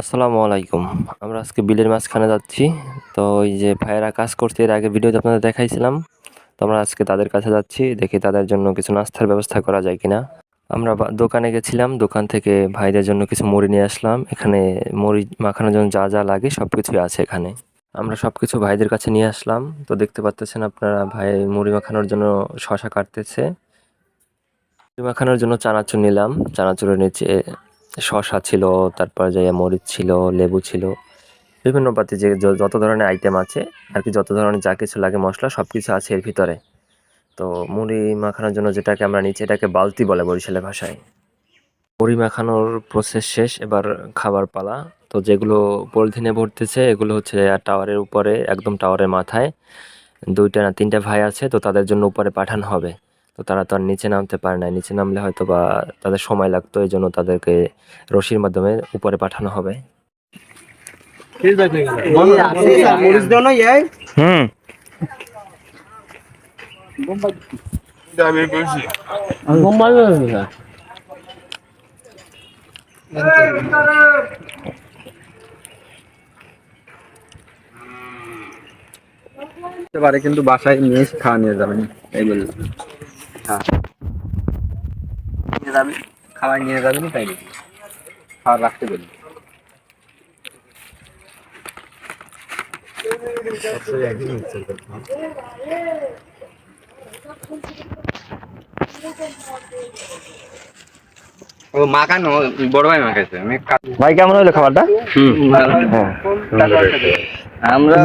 আসসালামু আলাইকুম। আমরা আজকে বিলের মাঝখানে যাচ্ছি। তো ওই যে ভাইয়েরা কাজ করছে, এর আগে ভিডিওতে আপনাদের দেখাইছিলাম। তো আমরা আজকে তাদের কাছে যাচ্ছি, দেখি তাদের জন্য কিছু নাস্তার ব্যবস্থা করা যায় কিনা। আমরা দোকানে গেছিলাম, দোকান থেকে ভাইদের জন্য কিছু মুড়ি নিয়ে আসলাম। এখানে মুড়ি মাখানোর জন্য যা যা লাগে সব কিছুই আছে এখানে। আমরা সব কিছু ভাইদের কাছে নিয়ে আসলাম। তো দেখতে পাচ্ছেন আপনারা, ভাই মুড়ি মাখানোর জন্য শসা কাটতেছে। মুড়ি মাখানোর জন্য চানাচুর নিলাম, চানাচুরের নিচে শসা ছিল, তারপর যাইয়া মরিচ ছিল, লেবু ছিল, বিভিন্ন পাতি যে যত ধরনের আইটেম আছে আর কি, যত ধরনের যা কিছু লাগে মশলা সব কিছু আছে এর ভিতরে। তো মুড়ি মাখানোর জন্য যেটাকে আমরা নিচে, এটাকে বালতি বলে বরিশালের ভাষায়। মুড়ি মাখানোর প্রসেস শেষ, এবার খাবার পালা। তো যেগুলো পলিথিনে ভরতেছে এগুলো হচ্ছে টাওয়ারের উপরে, একদম টাওয়ারের মাথায় 2টা না 3টা ভাই আছে, তো তাদের জন্য উপরে পাঠানো হবে। তো তারা তো আর নিচে নামতে পারে না, নিচে নামলে হয়তো বা তাদের সময় লাগতো, এই জন্য তাদেরকে রশির মাধ্যমে উপরে পাঠানো হবে। পারে কিন্তু বাসায় নিয়ে এসে খাওয়া নিয়ে যাবেন, এই বললাম। হ্যাঁ, নিয়ে যাবেন, খাবার নিয়ে যাবেন, তাই নাকি খাবার রাখতে বলি। ও মাখানো, বড় ভাই মাখাইছে। ভাই কেমন হলো খাবারটা? আমরা